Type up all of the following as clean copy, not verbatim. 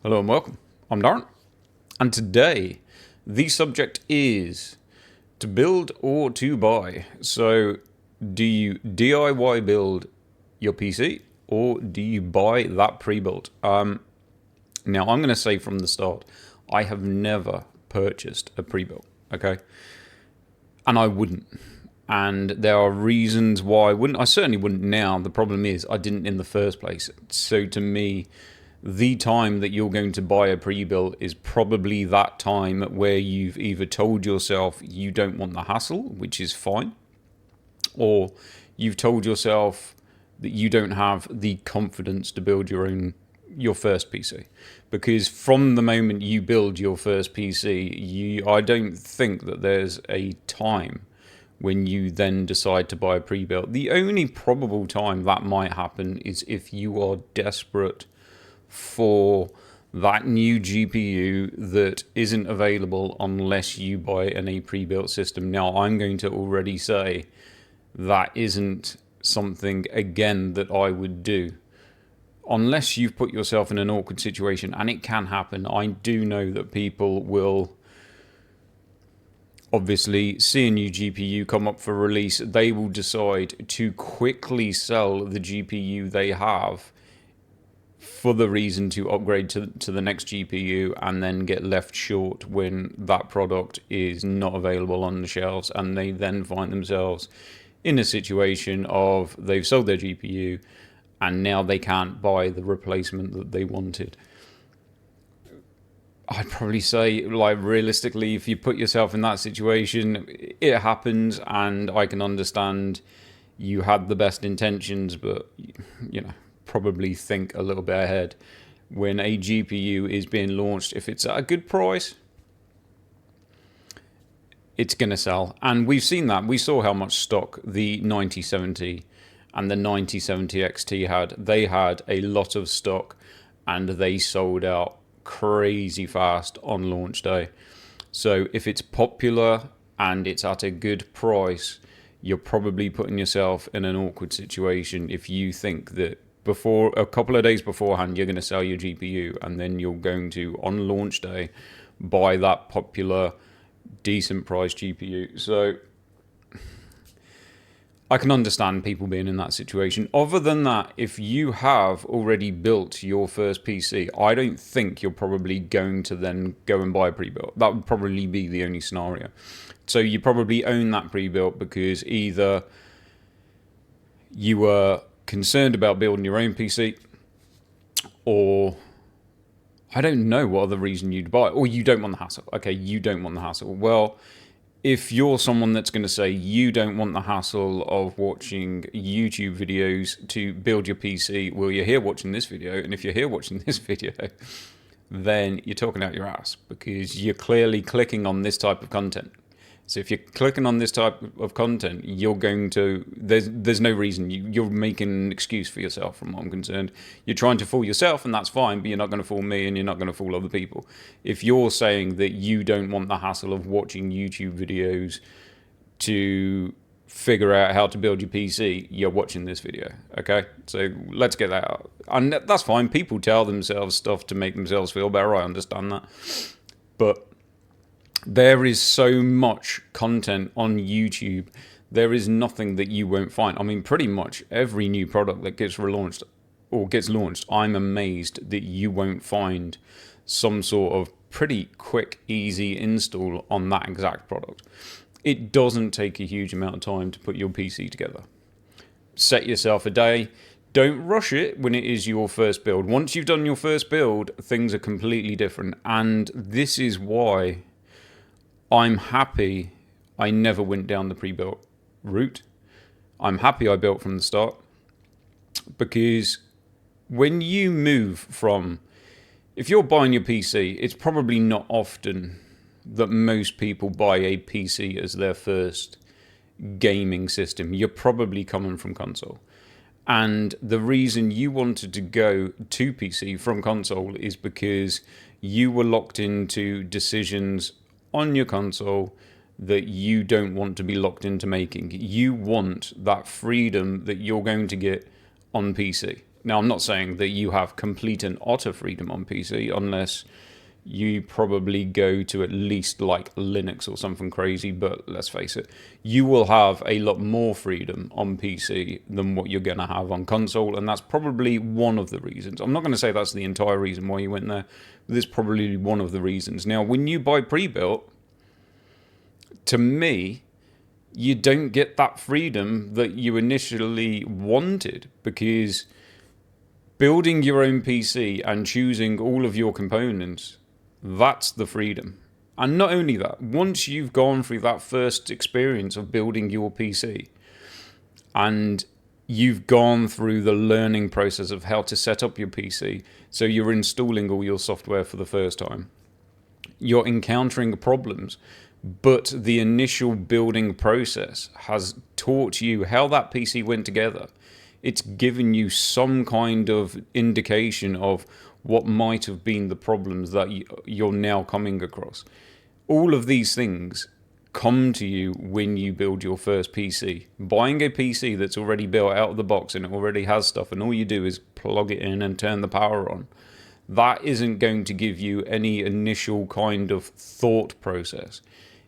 Hello and welcome. I'm Darren, and today the subject is to build or to buy. So, do you DIY build your PC or do you buy that pre-built? Now, I'm going to say from the start, I have never purchased a pre-built, okay? And I wouldn't. And there are reasons why I wouldn't. I certainly wouldn't now. The problem is I didn't in the first place. So to me, the time that you're going to buy a pre-built is probably that time where you've either told yourself you don't want the hassle, which is fine, or you've told yourself that you don't have the confidence to build your first PC. Because from the moment you build your first PC, I don't think that there's a time when you then decide to buy a pre-built. The only probable time that might happen is if you are desperate for that new GPU that isn't available unless you buy a pre-built system. Now, I'm going to already say that isn't something, again, that I would do. Unless you've put yourself in an awkward situation, and it can happen. I do know that people will obviously see a new GPU come up for release. They will decide to quickly sell the GPU they have for the reason to upgrade to the next GPU, and then get left short when that product is not available on the shelves, and they then find themselves in a situation of they've sold their GPU and now they can't buy the replacement that they wanted. I'd probably say, like, realistically, if you put yourself in that situation, it happens, and I can understand you had the best intentions, but probably think a little bit ahead. When a GPU is being launched, if it's at a good price, it's going to sell. And we've seen that. We saw how much stock the 9070 and the 9070 XT had. They had a lot of stock and they sold out crazy fast on launch day. So if it's popular and it's at a good price, you're probably putting yourself in an awkward situation if you think that before a couple of days beforehand you're going to sell your GPU, and then you're going to, on launch day, buy that popular decent priced GPU. So I can understand people being in that situation. Other than that, if you have already built your first PC, I don't think you're probably going to then go and buy a pre-built. That would probably be the only scenario. So you probably own that pre-built because either you were concerned about building your own PC, or I don't know what other reason you'd buy it, or you don't want the hassle. Okay, you don't want the hassle. Well, if you're someone that's going to say you don't want the hassle of watching YouTube videos to build your PC, well, you're here watching this video, and if you're here watching this video, then you're talking out your ass, because you're clearly clicking on this type of content. So if you're clicking on this type of content, you're going to, there's no reason. You're making an excuse for yourself, from what I'm concerned. You're trying to fool yourself, and that's fine, but you're not going to fool me, and you're not going to fool other people. If you're saying that you don't want the hassle of watching YouTube videos to figure out how to build your PC, you're watching this video, okay? So let's get that out. And that's fine. People tell themselves stuff to make themselves feel better. I understand that. But there is so much content on YouTube. There is nothing that you won't find. I mean, pretty much every new product that gets relaunched or gets launched, I'm amazed that you won't find some sort of pretty quick, easy install on that exact product. It doesn't take a huge amount of time to put your PC together. Set yourself a day. Don't rush it when it is your first build. Once you've done your first build, things are completely different. And this is why I'm happy I never went down the pre-built route. I'm happy I built from the start, because when you move from, if you're buying your PC, it's probably not often that most people buy a PC as their first gaming system. You're probably coming from console. And the reason you wanted to go to PC from console is because you were locked into decisions on your console that you don't want to be locked into making. You want that freedom that you're going to get on PC. Now, I'm not saying that you have complete and utter freedom on PC unless you probably go to at least like Linux or something crazy, but let's face it, you will have a lot more freedom on PC than what you're going to have on console, and that's probably one of the reasons. I'm not going to say that's the entire reason why you went there, but this is probably one of the reasons. Now, when you buy pre-built, to me, you don't get that freedom that you initially wanted, because building your own PC and choosing all of your components, that's the freedom. And not only that, once you've gone through that first experience of building your PC and you've gone through the learning process of how to set up your PC, so you're installing all your software for the first time, you're encountering problems, but the initial building process has taught you how that PC went together. It's given you some kind of indication of what might have been the problems that you're now coming across. All of these things come to you when you build your first PC. Buying a PC that's already built out of the box and it already has stuff, and all you do is plug it in and turn the power on, that isn't going to give you any initial kind of thought process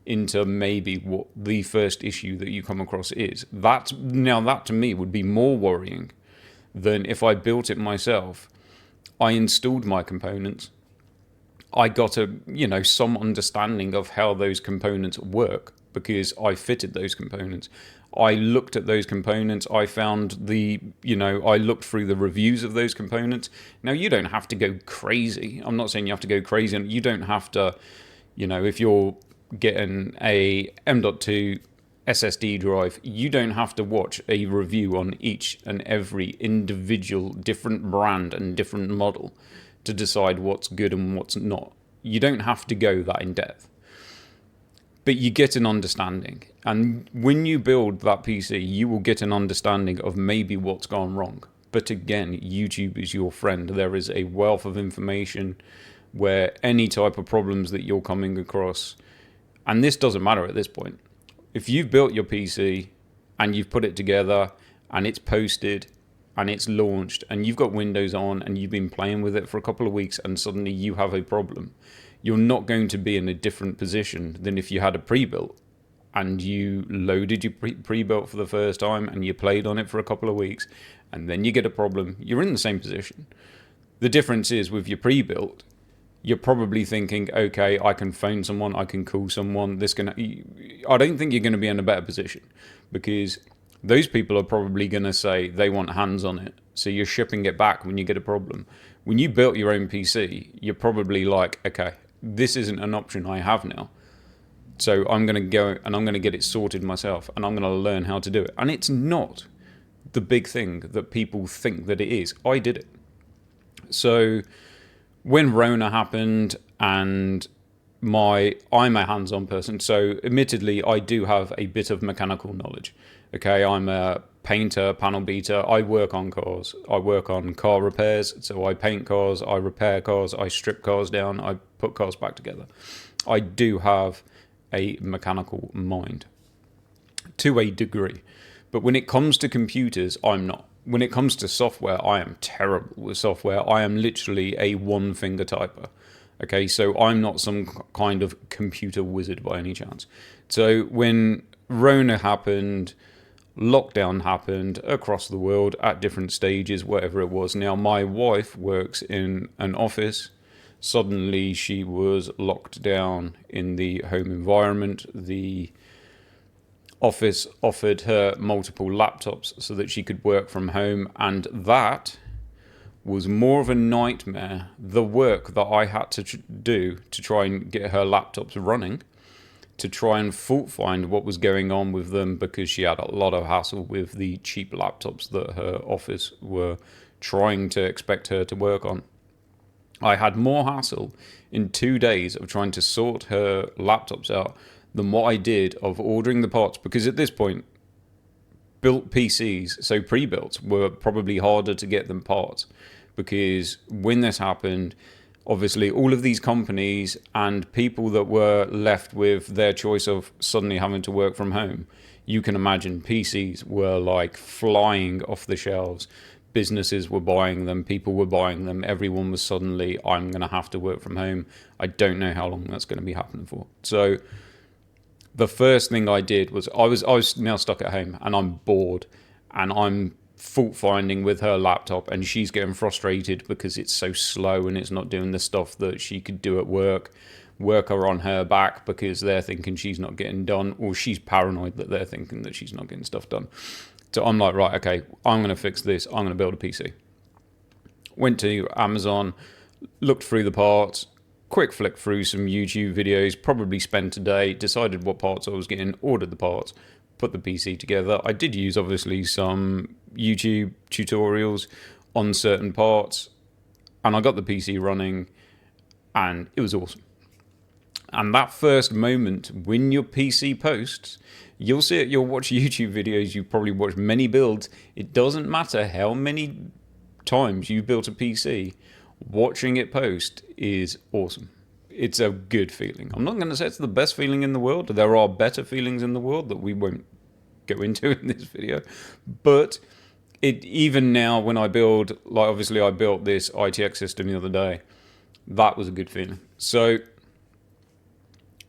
into maybe what the first issue that you come across is. That to me would be more worrying than if I built it myself. I installed my components. I got some understanding of how those components work because I fitted those components. I looked at those components. I found I looked through the reviews of those components. Now, you don't have to go crazy. I'm not saying you have to go crazy, and you don't have to, if you're getting a M.2 SSD drive, you don't have to watch a review on each and every individual different brand and different model to decide what's good and what's not. You don't have to go that in depth, but you get an understanding. And when you build that PC, you will get an understanding of maybe what's gone wrong. But again, YouTube is your friend. There is a wealth of information where any type of problems that you're coming across, and this doesn't matter at this point. If you've built your PC and you've put it together and it's posted and it's launched and you've got Windows on and you've been playing with it for a couple of weeks and suddenly you have a problem, you're not going to be in a different position than if you had a pre-built and you loaded your pre-built for the first time and you played on it for a couple of weeks and then you get a problem. You're in the same position. The difference is with your pre-built, you're probably thinking, okay, I can phone someone, I can call someone. I don't think you're going to be in a better position because those people are probably going to say they want hands on it. So you're shipping it back when you get a problem. When you built your own PC, you're probably like, okay, this isn't an option I have now. So I'm going to go and I'm going to get it sorted myself and I'm going to learn how to do it. And it's not the big thing that people think that it is. I did it. So when Rona happened and I'm a hands-on person, so admittedly I do have a bit of mechanical knowledge. Okay, I'm a painter, panel beater. I work on cars. I work on car repairs. So I paint cars, I repair cars, I strip cars down, I put cars back together. I do have a mechanical mind to a degree. But when it comes to computers, I'm not. When it comes to software, I am terrible with software. I am literally a one-finger typer. Okay, so I'm not some kind of computer wizard by any chance. So when Rona happened, lockdown happened across the world at different stages, whatever it was. Now, my wife works in an office. Suddenly, she was locked down in the home environment. The office offered her multiple laptops so that she could work from home, and that was more of a nightmare. The work that I had to do to try and get her laptops running, to try and fault find what was going on with them, because she had a lot of hassle with the cheap laptops that her office were trying to expect her to work on. I had more hassle in 2 days of trying to sort her laptops out than what I did of ordering the parts, because at this point, built PCs, so pre-built, were probably harder to get than parts, because when this happened, obviously all of these companies and people that were left with their choice of suddenly having to work from home, you can imagine PCs were like flying off the shelves. businesses were buying them, people were buying them, everyone was suddenly, I'm going to have to work from home. I don't know how long that's going to be happening for. So the first thing I did was I was now stuck at home and I'm bored and I'm fault finding with her laptop, and she's getting frustrated because it's so slow and it's not doing the stuff that she could do at work. Work are on her back because they're thinking she's not getting done, or she's paranoid that they're thinking that she's not getting stuff done. So I'm like, right, okay, I'm going to fix this. I'm going to build a PC. Went to Amazon, looked through the parts, quick flick through some YouTube videos, probably spent a day, decided what parts I was getting, ordered the parts, put the PC together. I did use, obviously, some YouTube tutorials on certain parts, and I got the PC running, and it was awesome. And that first moment when your PC posts, you'll see it, you'll watch YouTube videos, you've probably watched many builds. It doesn't matter how many times you built a PC, watching it post is awesome. It's a good feeling. I'm not going to say it's the best feeling in the world. There are better feelings in the world that we won't go into in this video. But it, even now when I build, like obviously I built this ITX system the other day, that was a good feeling. So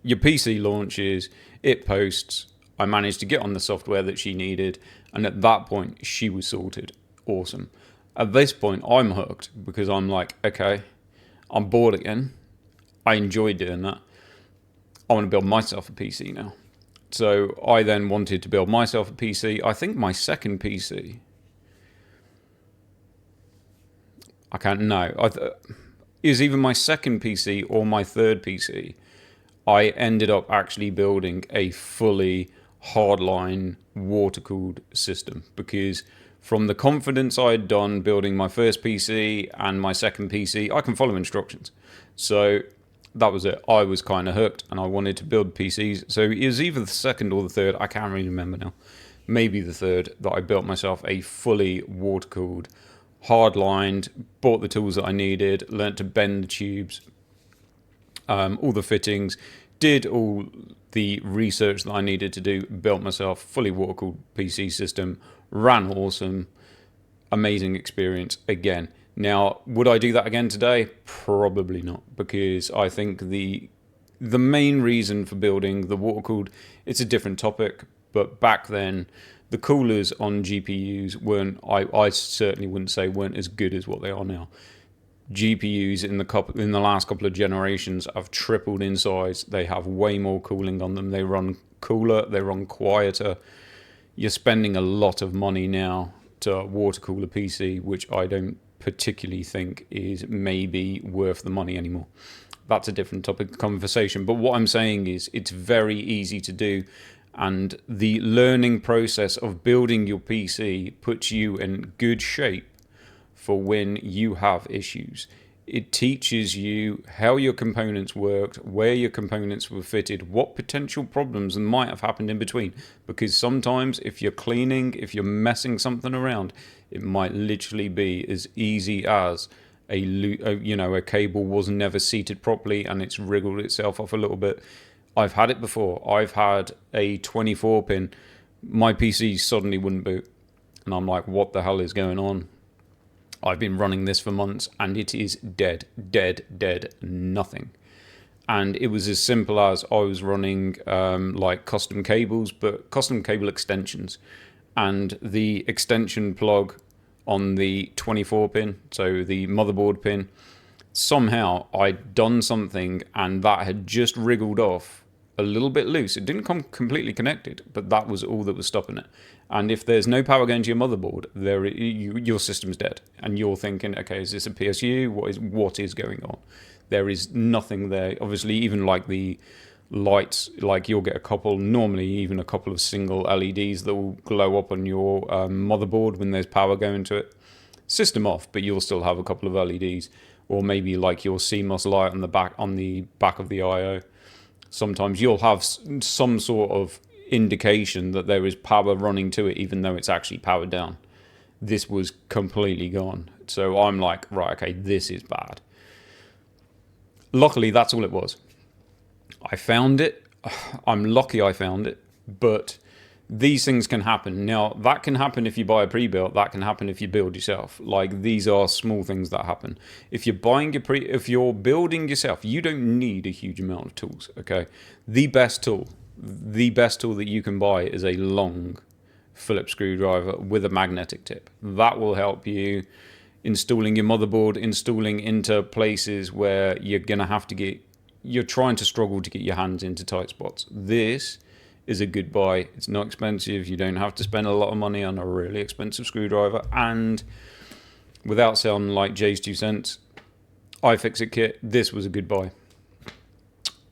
your PC launches, it posts, I managed to get on the software that she needed, and at that point she was sorted. Awesome. At this point I'm hooked because I'm like, okay, I'm bored again. I enjoy doing that. I want to build myself a PC now. So I then wanted to build myself a PC. I think my second PC, I can't know. It was either my second PC or my third PC. I ended up actually building a fully hardline water-cooled system because from the confidence I had done building my first PC and my second PC, I can follow instructions. So that was it. I was kind of hooked and I wanted to build PCs. So it was either the second or the third, I can't really remember now. Maybe the third, that I built myself a fully water-cooled, hard-lined, bought the tools that I needed, learnt to bend the tubes, all the fittings, did all the research that I needed to do, built myself fully water-cooled PC system, ran awesome, amazing experience again. Now, would I do that again today? Probably not, because I think the main reason for building the water-cooled, it's a different topic, but back then, the coolers on GPUs weren't, I certainly wouldn't say weren't as good as what they are now. GPUs in the last couple of generations have tripled in size. They have way more cooling on them. They run cooler, they run quieter. You're spending a lot of money now to water cool a PC, which I don't particularly think is maybe worth the money anymore. That's a different topic of conversation. But what I'm saying is it's very easy to do. And the learning process of building your PC puts you in good shape for when you have issues. It teaches you how your components worked, where your components were fitted, what potential problems might have happened in between. Because sometimes if you're cleaning, if you're messing something around, it might literally be as easy as a cable was never seated properly and it's wriggled itself off a little bit. I've had it before. I've had a 24 pin. My PC suddenly wouldn't boot. And I'm like, what the hell is going on? I've been running this for months and it is dead, nothing. And it was as simple as I was running like custom cables, but custom cable extensions. And the extension plug on the 24 pin, so the motherboard pin, somehow I'd done something and that had just wriggled off a little bit loose. It didn't come completely connected, but that was all that was stopping it. And if there's no power going to your motherboard, your system's dead. And you're thinking, okay, is this a PSU? What is going on? There is nothing there. Obviously, even like the lights, like you'll get normally even a couple of single LEDs that will glow up on your motherboard when there's power going to it. System off, but you'll still have a couple of LEDs, or maybe like your CMOS light on the back of the I/O. Sometimes you'll have some sort of indication that there is power running to it, even though it's actually powered down. This was completely gone. So I'm like, right, okay, this is bad. Luckily, that's all it was. I found it. I'm lucky I found it, but these things can happen. Now, that can happen if you buy a pre-built. That can happen if you build yourself. Like, these are small things that happen. If you're if you're building yourself, you don't need a huge amount of tools. Okay, the best tool that you can buy is a long Phillips screwdriver with a magnetic tip. That will help you installing your motherboard, installing into places where you're trying to struggle to get your hands into tight spots. This is a good buy. It's not expensive. You don't have to spend a lot of money on a really expensive screwdriver. And without sounding like Jay's 2 cents, iFixit kit, this was a good buy.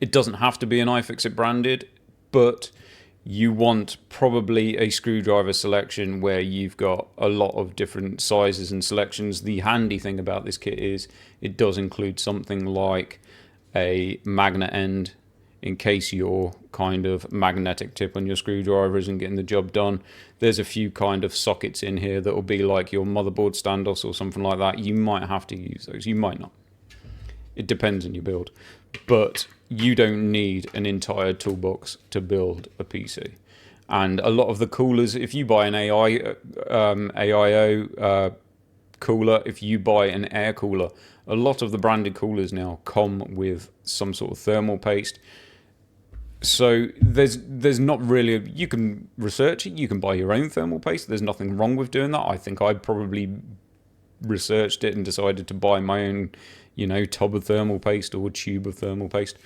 It doesn't have to be an iFixit branded, but you want probably a screwdriver selection where you've got a lot of different sizes and selections. The handy thing about this kit is it does include something like a magnet end in case your kind of magnetic tip on your screwdriver isn't getting the job done. There's a few kind of sockets in here that will be like your motherboard standoffs or something like that. You might have to use those, you might not. It depends on your build. But you don't need an entire toolbox to build a PC. And a lot of the coolers, if you buy an AIO cooler, if you buy an air cooler, a lot of the branded coolers now come with some sort of thermal paste. So there's not really, you can research it, you can buy your own thermal paste. There's nothing wrong with doing that. I think I probably researched it and decided to buy my own, tub of thermal paste or tube of thermal paste.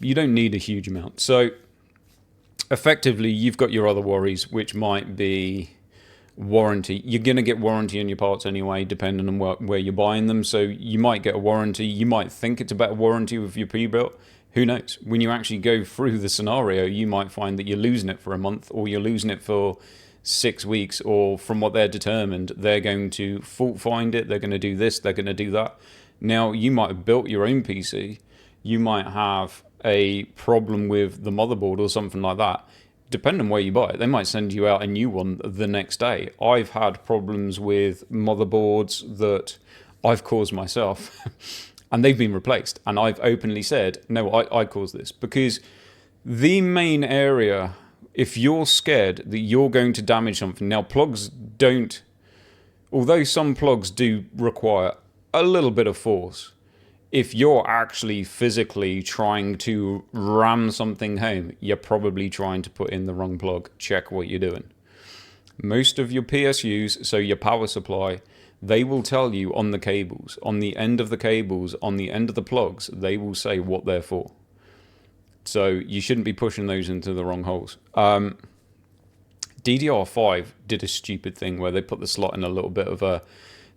You don't need a huge amount. So effectively, you've got your other worries, which might be warranty. You're going to get warranty on your parts anyway, depending on where you're buying them. So you might get a warranty. You might think it's a better warranty with your pre-built. Who knows? When you actually go through the scenario, you might find that you're losing it for a month, or you're losing it for 6 weeks, or from what they're determined, they're going to fault find it. They're going to do this. They're going to do that. Now, you might have built your own PC. You might have a problem with the motherboard or something like that. Depending on where you buy it, they might send you out a new one the next day. I've had problems with motherboards that I've caused myself and they've been replaced. And I've openly said, no, I caused this. Because the main area, if you're scared that you're going to damage something, now plugs don't, although some plugs do require a little bit of force, if you're actually physically trying to ram something home, you're probably trying to put in the wrong plug. Check what you're doing. Most of your PSUs, so your power supply, they will tell you on the cables, on the end of the cables, on the end of the plugs, they will say what they're for. So you shouldn't be pushing those into the wrong holes. DDR5 did a stupid thing where they put the slot in a little bit of a...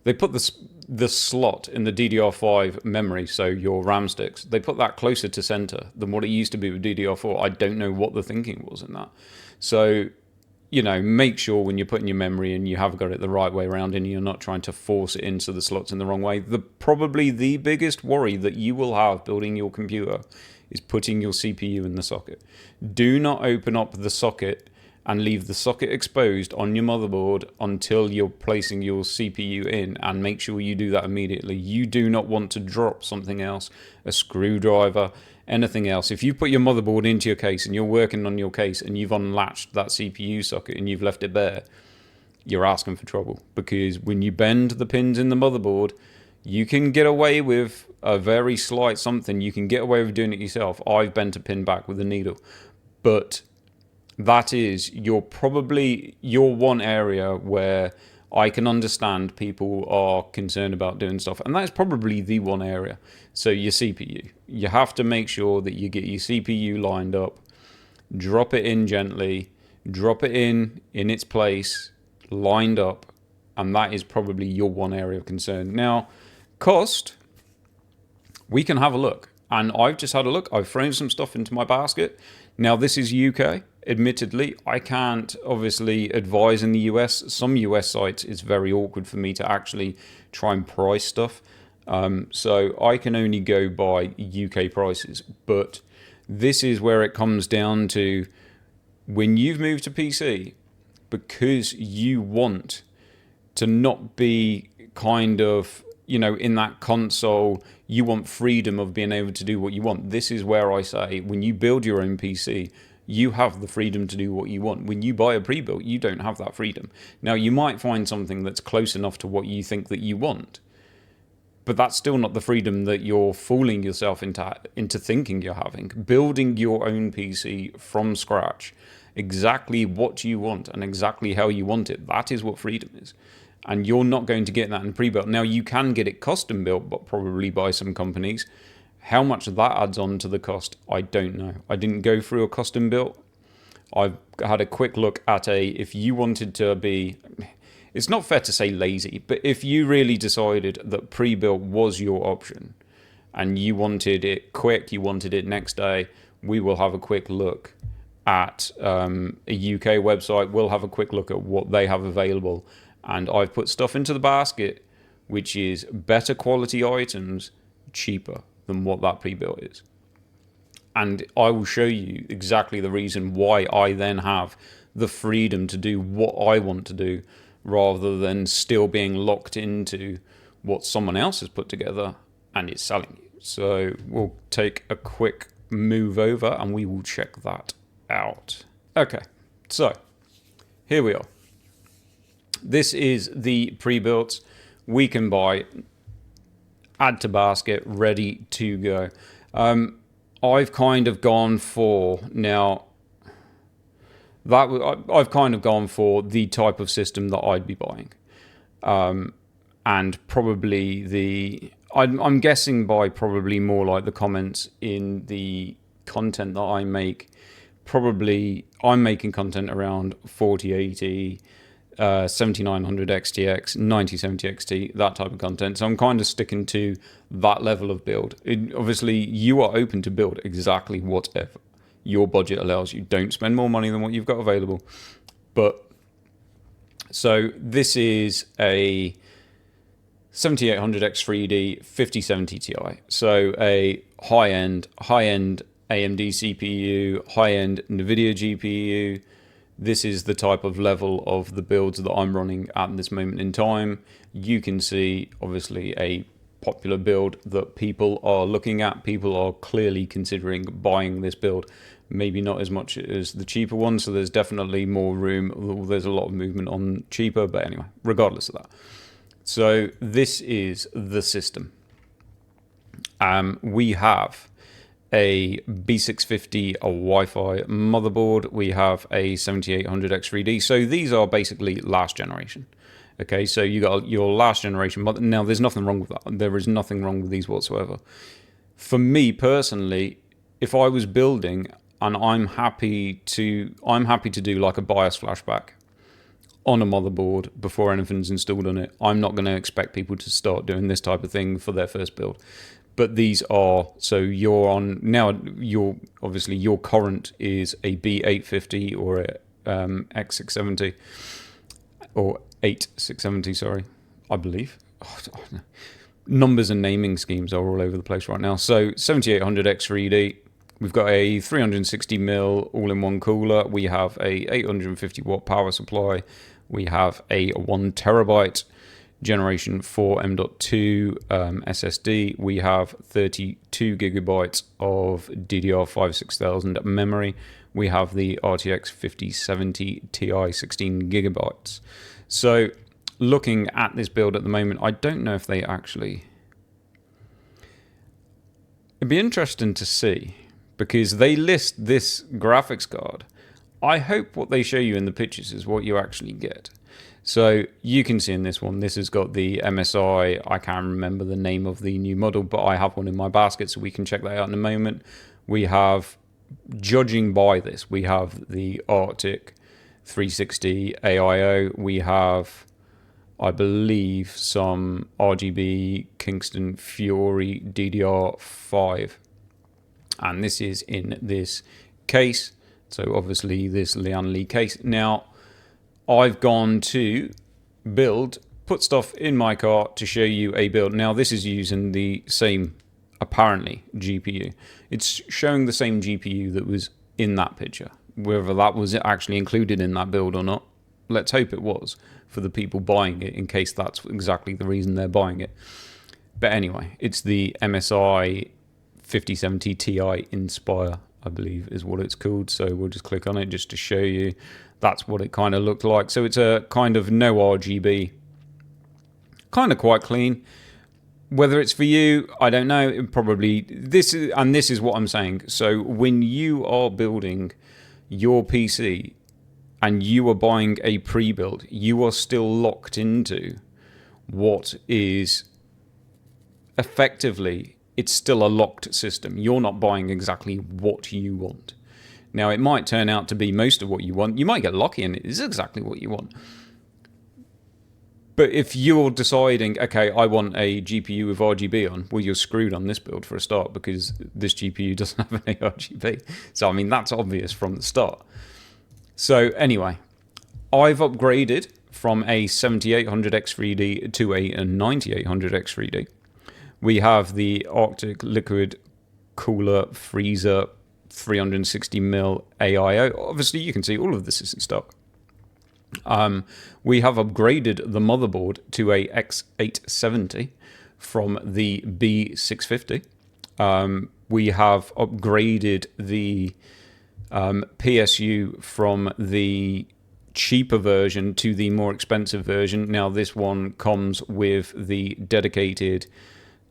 They put the slot in the DDR5 memory, so your RAM sticks, they put that closer to center than what it used to be with DDR4. I don't know what the thinking was in that. So, make sure when you're putting your memory in, you have got it the right way around and you're not trying to force it into the slots in the wrong way. Probably the biggest worry that you will have building your computer is putting your CPU in the socket. Do not open up the socket and leave the socket exposed on your motherboard until you're placing your CPU in, and make sure you do that immediately. You do not want to drop something else, a screwdriver, anything else. If you put your motherboard into your case and you're working on your case and you've unlatched that CPU socket and you've left it bare, you're asking for trouble, because when you bend the pins in the motherboard, you can get away with a very slight something. You can get away with doing it yourself. I've bent a pin back with a needle, but that is your one area where I can understand people are concerned about doing stuff. And that's probably the one area. So your CPU. You have to make sure that you get your CPU lined up, drop it in gently, drop it in its place, lined up, and that is probably your one area of concern. Now, cost, we can have a look. And I've just had a look. I've thrown some stuff into my basket. Now, this is UK. Admittedly, I can't obviously advise in the US. Some US sites, it's very awkward for me to actually try and price stuff. So I can only go by UK prices. But this is where it comes down to, when you've moved to PC, because you want to not be kind of, in that console, you want freedom of being able to do what you want. This is where I say, when you build your own PC, you have the freedom to do what you want. When you buy a pre-built, you don't have that freedom. Now, you might find something that's close enough to what you think that you want, but that's still not the freedom that you're fooling yourself into thinking you're having. Building your own PC from scratch, exactly what you want and exactly how you want it, that is what freedom is. And you're not going to get that in pre-built. Now, you can get it custom built, but probably by some companies. How much that adds on to the cost, I don't know. I didn't go through a custom built. I've had a quick look at if you wanted to be, it's not fair to say lazy, but if you really decided that pre-built was your option and you wanted it quick, you wanted it next day, we will have a quick look at a UK website. We'll have a quick look at what they have available. And I've put stuff into the basket, which is better quality items, cheaper than what that pre-built is. And I will show you exactly the reason why I then have the freedom to do what I want to do, rather than still being locked into what someone else has put together and it's selling you. So we'll take a quick move over and we will check that out. Okay, so here we are. This is the pre-built. We can buy, add to basket, ready to go. I've kind of gone for now. I've kind of gone for the type of system that I'd be buying, and probably I'm guessing by probably more like the comments in the content that I make. Probably I'm making content around 4080. 7900 XTX, 9070 XT, that type of content. So I'm kind of sticking to that level of build. Obviously, you are open to build exactly whatever your budget allows you. Don't spend more money than what you've got available. But so this is a 7800X3D 5070 Ti. So a high-end AMD CPU, high-end NVIDIA GPU. This is the type of level of the builds that I'm running at this moment in time. You can see, obviously, a popular build that people are looking at. People are clearly considering buying this build. Maybe not as much as the cheaper one, so there's definitely more room. There's a lot of movement on cheaper, but anyway, regardless of that. So this is the system. We have a B650 a Wi-Fi motherboard. We have a 7800X3D. So these are basically last generation. Okay, so you got your last generation. Now, there's nothing wrong with that. There is nothing wrong with these whatsoever. For me personally, if I was building, and I'm happy to do like a BIOS flashback on a motherboard before anything's installed on it. I'm not going to expect people to start doing this type of thing for their first build. But these are, so you're on, now obviously your current is a B850 or a X670, or 8670, sorry, I believe. Numbers and naming schemes are all over the place right now. So 7800X3D, we've got a 360mm all-in-one cooler. We have a 850 watt power supply. We have a 1 terabyte Generation 4 M.2 SSD. We have 32 gigabytes of DDR5 6000 memory. We have the RTX 5070 Ti 16 gigabytes. So looking at this build at the moment, I don't know if they actually... It'd be interesting to see, because they list this graphics card. I hope what they show you in the pictures is what you actually get. So you can see in this one, this has got the MSI, I can't remember the name of the new model, but I have one in my basket, so we can check that out in a moment. We have, judging by this, we have the Arctic 360 AIO. We have, I believe, some RGB Kingston Fury DDR5. And this is in this case. So obviously this Lian Li case. Now, I've gone to build, put stuff in my cart to show you a build. Now, this is using the same, apparently, GPU. It's showing the same GPU that was in that picture. Whether that was actually included in that build or not, let's hope it was for the people buying it, in case that's exactly the reason they're buying it. But anyway, it's the MSI 5070 Ti Inspire I believe is what it's called. So we'll just click on it just to show you. That's what it kind of looked like. So it's a kind of no RGB, kind of quite clean. Whether it's for you, I don't know. It probably this is what I'm saying. So when you are building your PC and you are buying a pre-built, you are still locked into what is effectively, it's still a locked system. You're not buying exactly what you want. Now, it might turn out to be most of what you want. You might get lucky and it is exactly what you want. But if you're deciding, okay, I want a GPU with RGB on, well, you're screwed on this build for a start because this GPU doesn't have any RGB. So, I mean, that's obvious from the start. So, anyway, I've upgraded from a 7800X3D to a 9800X3D. We have the Arctic Liquid Cooler Freezer 360mm AIO. Obviously, you can see all of this is in stock. We have upgraded the motherboard to a X870 from the B650. We have upgraded the PSU from the cheaper version to the more expensive version. Now this one comes with the dedicated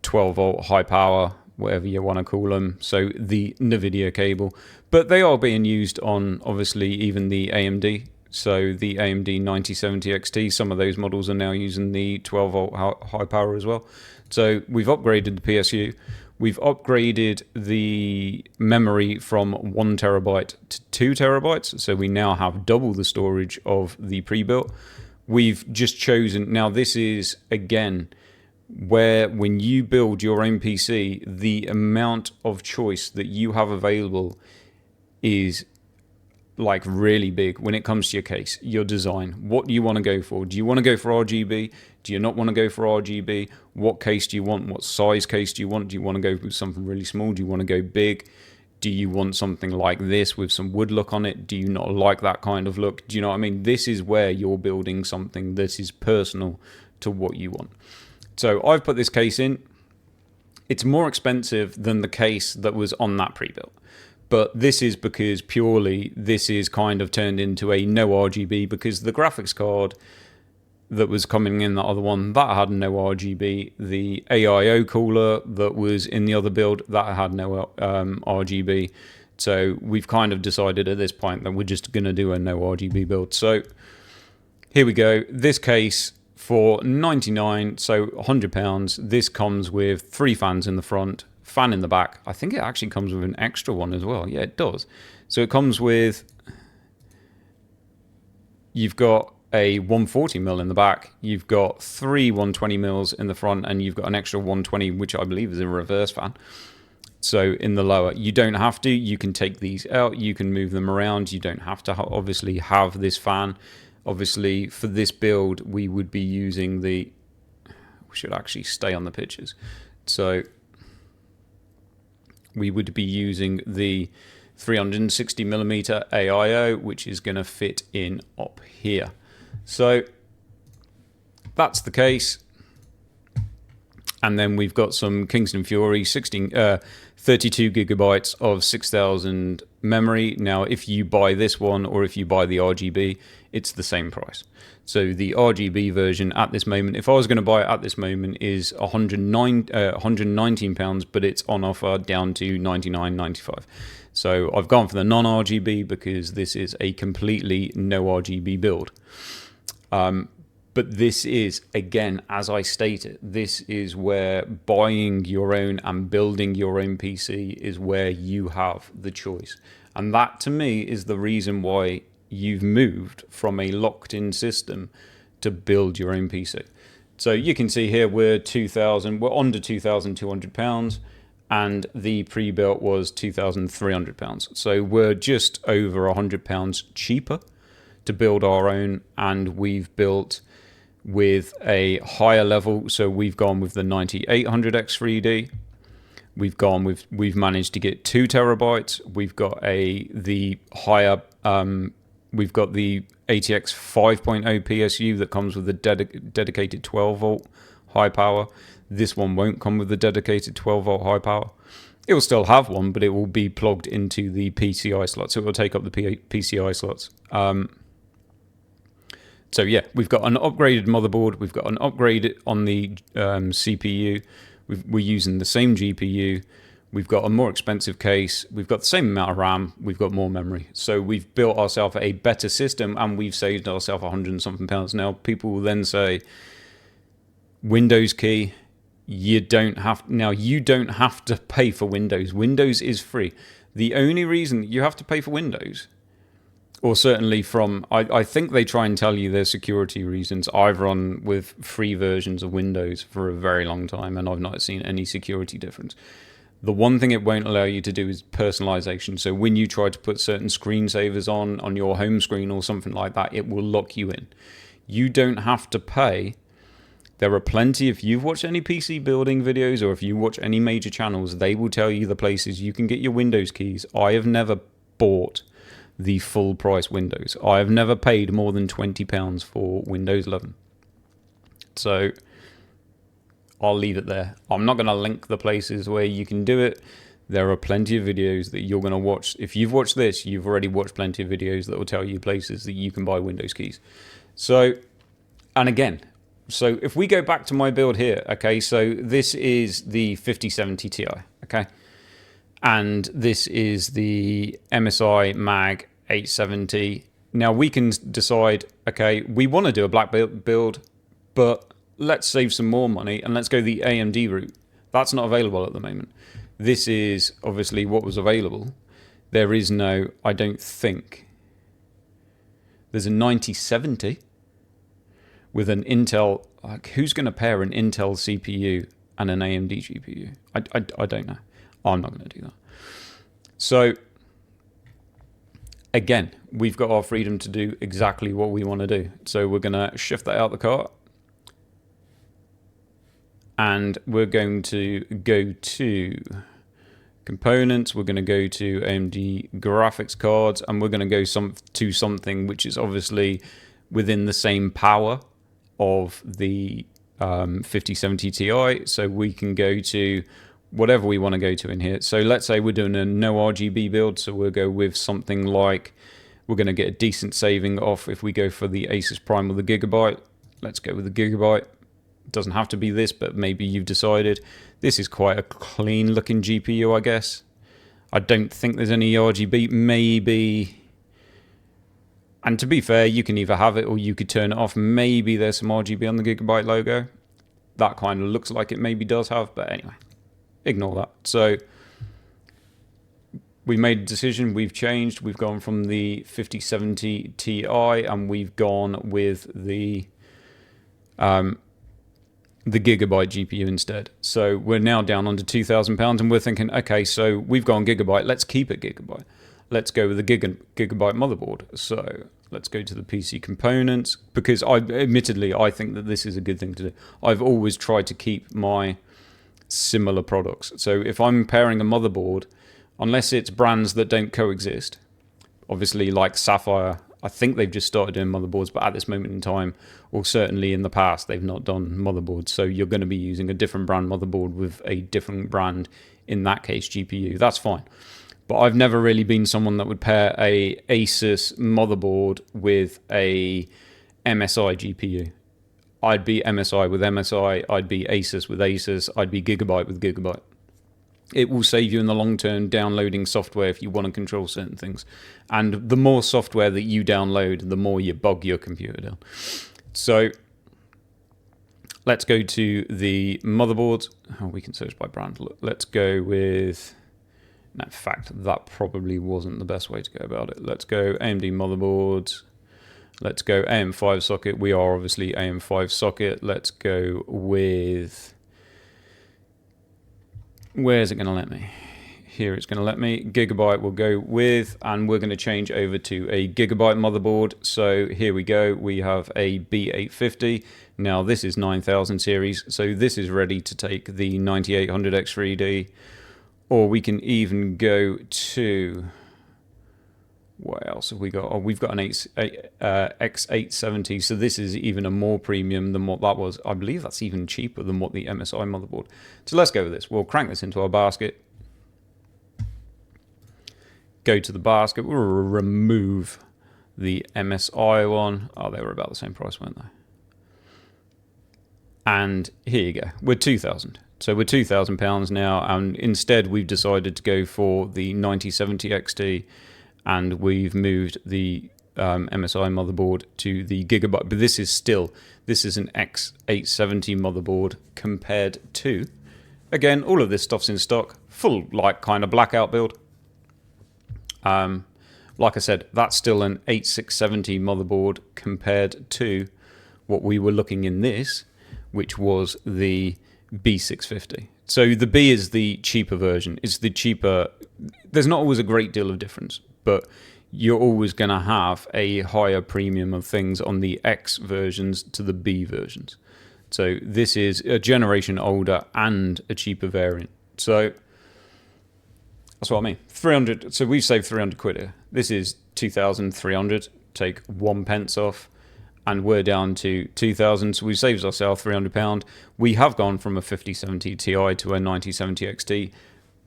12 volt high power, whatever you want to call them, so the NVIDIA cable, but they are being used on obviously even the AMD. So the AMD 9070 XT, some of those models are now using the 12 volt high power as well. So we've upgraded the PSU. We've upgraded the memory from 1 terabyte to 2 terabytes. So we now have double the storage of the pre-built. We've just chosen, now this is again, where when you build your own PC, the amount of choice that you have available is like really big when it comes to your case, your design. What do you want to go for? Do you want to go for RGB? Do you not want to go for RGB? What case do you want? What size case do you want? Do you want to go with something really small? Do you want to go big? Do you want something like this with some wood look on it? Do you not like that kind of look? Do you know what I mean? This is where you're building something that is personal to what you want. So I've put this case in. It's more expensive than the case that was on that pre-built. But this is because purely this is kind of turned into a no RGB because the graphics card that was coming in the other one, that had no RGB. The AIO cooler that was in the other build, that had no RGB. So we've kind of decided at this point that we're just going to do a no RGB build. So here we go. This case for 99, so £100. This comes with 3 fans in the front, fan in the back. I think it actually comes with an extra one as well. Yeah, it does. So it comes with, you've got a 140mm in the back, you've got 3 120mm in the front, and you've got an extra 120, which I believe is a reverse fan. So in the lower, you don't have to, you can take these out, you can move them around, you don't have to obviously have this fan. Obviously for this build, we would be using the, we should actually stay on the pictures. So we would be using the 360mm AIO, which is going to fit in up here. So that's the case. And then we've got some Kingston Fury 32 gigabytes of 6000 memory. Now, if you buy this one or if you buy the RGB, it's the same price. So the RGB version at this moment, if I was going to buy it at this moment, is £119, but it's on offer down to $99.95. So I've gone for the non-RGB because this is a completely no RGB build. But this is, again, as I stated, this is where buying your own and building your own PC is where you have the choice. And that, to me, is the reason why you've moved from a locked-in system to build your own PC. So you can see here we're under £2,200, and the pre-built was £2,300. So we're just over £100 cheaper to build our own, and we've built with a higher level. So we've gone with the 9800X3D. We've managed to get 2 terabytes. We've got the higher we've got the ATX 5.0 PSU that comes with the dedicated 12 volt high power. This one won't come with the dedicated 12 volt high power. It will still have one, but it will be plugged into the PCI slots. So it will take up the PCI slots. So yeah, we've got an upgraded motherboard. We've got an upgrade on the CPU. We're using the same GPU. We've got a more expensive case. We've got the same amount of RAM. We've got more memory. So we've built ourselves a better system, and we've saved ourselves £100 and something. Now people will then say, Windows key. You don't have to pay for Windows. Windows is free. The only reason you have to pay for Windows, or certainly I think they try and tell you there's security reasons. I've run with free versions of Windows for a very long time, and I've not seen any security difference. The one thing it won't allow you to do is personalization. So when you try to put certain screensavers on your home screen or something like that, it will lock you in. You don't have to pay. There are plenty, if you've watched any PC building videos or if you watch any major channels, they will tell you the places you can get your Windows keys. I have never bought the full price Windows. I have never paid more than £20 for Windows 11. So I'll leave it there. I'm not going to link the places where you can do it. There are plenty of videos that you're going to watch. If you've watched this, you've already watched plenty of videos that will tell you places that you can buy Windows keys. So, and again, so if we go back to my build here, okay, so this is the 5070 Ti, okay, and this is the MSI Mag 870. Now we can decide, okay, we want to do a black build, but let's save some more money and let's go the AMD route. That's not available at the moment. This is obviously what was available. There is no, I don't think, there's a 9070 with an Intel. Like, who's going to pair an Intel CPU and an AMD GPU? I don't know. I'm not going to do that. So again, we've got our freedom to do exactly what we want to do. So we're going to shift that out the cart, and we're going to go to components. We're going to go to AMD graphics cards, and we're going to go to something which is obviously within the same power of the 5070 Ti. So we can go to whatever we want to go to in here. So let's say we're doing a no RGB build. So we'll go with something like, we're going to get a decent saving off if we go for the Asus Prime with the Gigabyte. Let's go with the Gigabyte. It doesn't have to be this, but maybe you've decided. This is quite a clean looking GPU, I guess. I don't think there's any RGB, maybe. And to be fair, you can either have it or you could turn it off. Maybe there's some RGB on the Gigabyte logo. That kind of looks like it maybe does have, but anyway, ignore that. So we made a decision, we've changed, we've gone from the 5070 Ti and we've gone with the Gigabyte GPU instead. So we're now down under £2,000 and we're thinking, okay, so we've gone Gigabyte, let's keep it Gigabyte. Let's go with the Gigabyte motherboard. So let's go to the PC components, because admittedly, I think that this is a good thing to do. I've always tried to keep my similar products. So if I'm pairing a motherboard, unless it's brands that don't coexist, obviously like Sapphire, I think they've just started doing motherboards, but at this moment in time, or certainly in the past, they've not done motherboards. So you're going to be using a different brand motherboard with a different brand, in that case, GPU. That's fine. But I've never really been someone that would pair a Asus motherboard with a MSI GPU. I'd be MSI with MSI, I'd be Asus with Asus, I'd be Gigabyte with Gigabyte. It will save you in the long term downloading software if you want to control certain things. And the more software that you download, the more you bog your computer down. So let's go to the motherboards. Oh, we can search by brand. Let's go with... No, in fact, that probably wasn't the best way to go about it. Let's go AMD motherboards. Let's go AM5 socket. We are obviously AM5 socket. Let's go with... Where's it going to let me? Here it's going to let me. Gigabyte we'll go with, and we're going to change over to a Gigabyte motherboard. So here we go. We have a B850. Now this is 9000 series. So this is ready to take the 9800X3D. Or we can even go to, what else have we got? Oh, we've got an X870, so this is even a more premium than what that was. I believe that's even cheaper than what the MSI motherboard. So let's go with this. We'll crank this into our basket. go to the basket. We'll remove the MSI one. Oh, they were about the same price, weren't they? And here you go. We're 2,000. So we're £2,000 now, and instead we've decided to go for the 9070 XT, and we've moved the MSI motherboard to the Gigabyte. But this is an X870 motherboard compared to, again, all of this stuff's in stock, full like kind of blackout build. Like I said, that's still an 8670 motherboard compared to what we were looking in this, which was the B650. So the B is the cheaper version. It's the cheaper. There's not always a great deal of difference, but you're always going to have a higher premium of things on the X versions to the B versions. So this is a generation older and a cheaper variant. So that's what I mean. 300. So we've saved 300 quid here. This is 2,300. Take 1 pence off, and we're down to 2,000. So we've saved ourselves £300. We have gone from a 5070 Ti to a 9070 XT,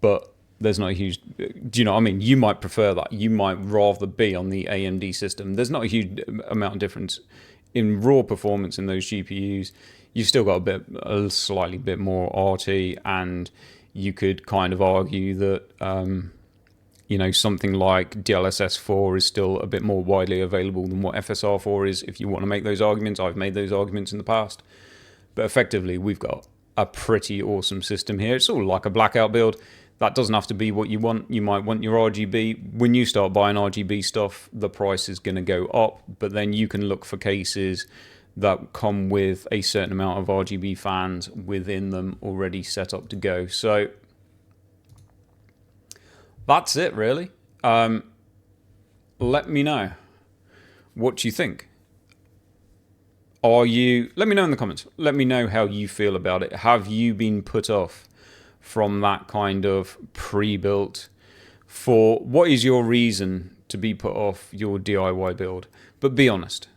but there's not a huge. Do you know what I mean? You might prefer that. You might rather be on the AMD system. There's not a huge amount of difference in raw performance in those GPUs. You've still got a slightly bit more RT, and you could kind of argue that something like DLSS 4 is still a bit more widely available than what FSR 4 is. If you want to make those arguments, I've made those arguments in the past. But effectively, we've got a pretty awesome system here. It's all like a blackout build. That doesn't have to be what you want. You might want your RGB. When you start buying RGB stuff, the price is going to go up, but then you can look for cases that come with a certain amount of RGB fans within them already set up to go. So that's it, really. Let me know what you think. Let me know in the comments. Let me know how you feel about it. Have you been put off from that kind of pre-built? For what is your reason to be put off your DIY build? But be honest.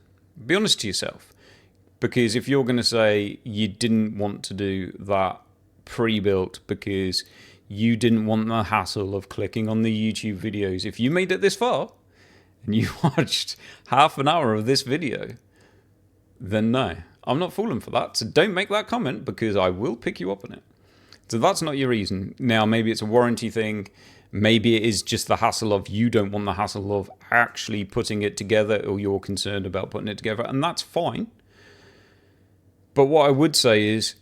Be honest to yourself. Because if you're going to say you didn't want to do that pre-built because you didn't want the hassle of clicking on the YouTube videos, if you made it this far and you watched half an hour of this video, then no, I'm not falling for that. So don't make that comment, because I will pick you up on it. So that's not your reason. Now, maybe it's a warranty thing. Maybe it is just the hassle of you don't want the hassle of actually putting it together, or you're concerned about putting it together, and that's fine. But what I would say is,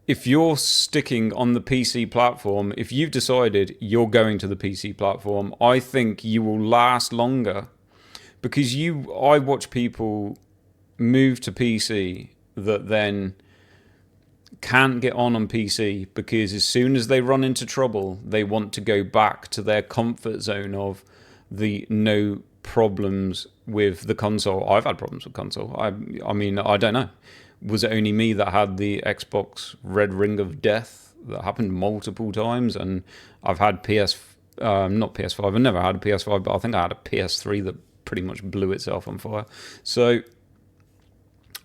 if you're sticking on the PC platform, if you've decided you're going to the PC platform, I think you will last longer, because I watch people move to PC that then can't get on PC, because as soon as they run into trouble, they want to go back to their comfort zone of the no problems with the console. I've had problems with console. I mean, I don't know. Was it only me that had the Xbox Red Ring of Death? That happened multiple times, and I've had not PS5. I've never had a PS5, but I think I had a PS3 that pretty much blew itself on fire. So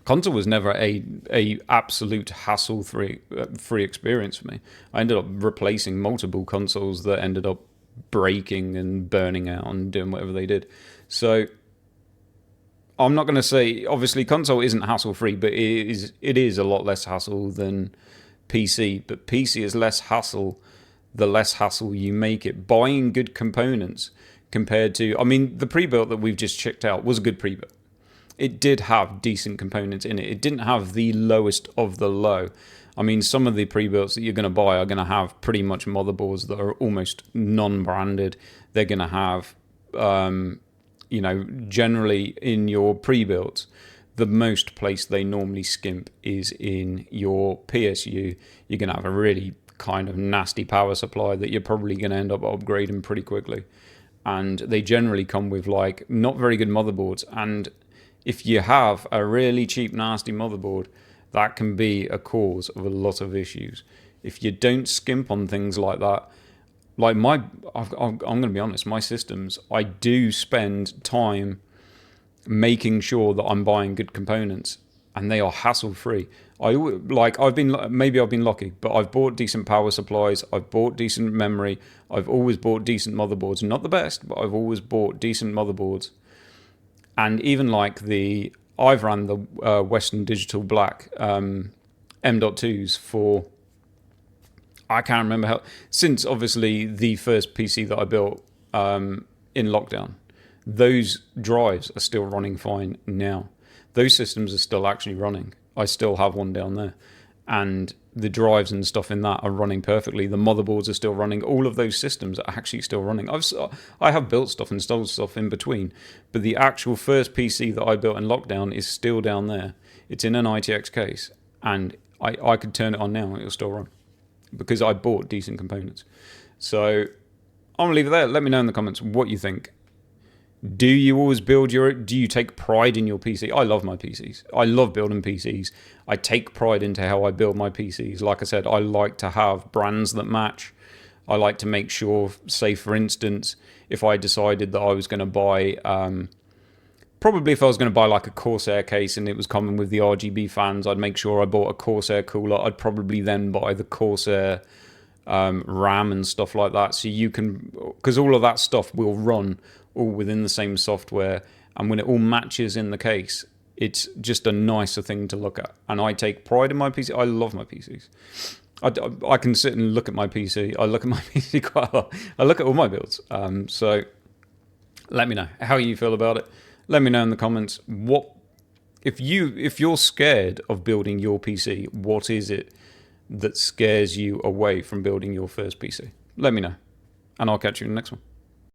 console was never a absolute hassle-free experience for me. I ended up replacing multiple consoles that ended up breaking and burning out and doing whatever they did. So I'm not going to say, obviously console isn't hassle-free, but it is a lot less hassle than PC. But PC is less hassle the less hassle you make it. Buying good components compared to, I mean, the pre-built that we've just checked out was a good pre-built. It did have decent components in it. It didn't have the lowest of the low. I mean, some of the pre-builts that you're going to buy are going to have pretty much motherboards that are almost non-branded. They're going to have, generally in your pre-builts, the most place they normally skimp is in your PSU. You're going to have a really kind of nasty power supply that you're probably going to end up upgrading pretty quickly. And they generally come with like not very good motherboards. And if you have a really cheap, nasty motherboard, that can be a cause of a lot of issues. If you don't skimp on things like that, like I'm going to be honest, my systems, I do spend time making sure that I'm buying good components. and they are hassle-free. I've been lucky, but I've bought decent power supplies, I've bought decent memory, I've always bought decent motherboards. Not the best, but I've always bought decent motherboards. And even I've ran the Western Digital Black M.2s for, I can't remember how, since obviously the first PC that I built in lockdown. Those drives are still running fine now. Those systems are still actually running. I still have one down there. And the drives and stuff in that are running perfectly. The motherboards are still running. All of those systems are actually still running. I have built stuff and installed stuff in between. But the actual first PC that I built in lockdown is still down there. It's in an ITX case. And I could turn it on now and it'll still run. Because I bought decent components. So I'm going to leave it there. Let me know in the comments what you think. Do you always do you take pride in your PC? I love my PCs. I love building PCs. I take pride into how I build my PCs. Like I said, I like to have brands that match. I like to make sure, say for instance, if I decided that I was going to buy, probably if I was going to buy like a Corsair case and it was coming with the RGB fans, I'd make sure I bought a Corsair cooler. I'd probably then buy the Corsair RAM and stuff like that. So you can, because all of that stuff will run all within the same software, and when it all matches in the case, it's just a nicer thing to look at. And I take pride in my PC. I love my PCs. I can sit and look at my PC. I look at my PC quite a lot. I look at all my builds. So let me know how you feel about it. Let me know in the comments if you're scared of building your PC. What is it that scares you away from building your first PC? Let me know, and I'll catch you in the next one.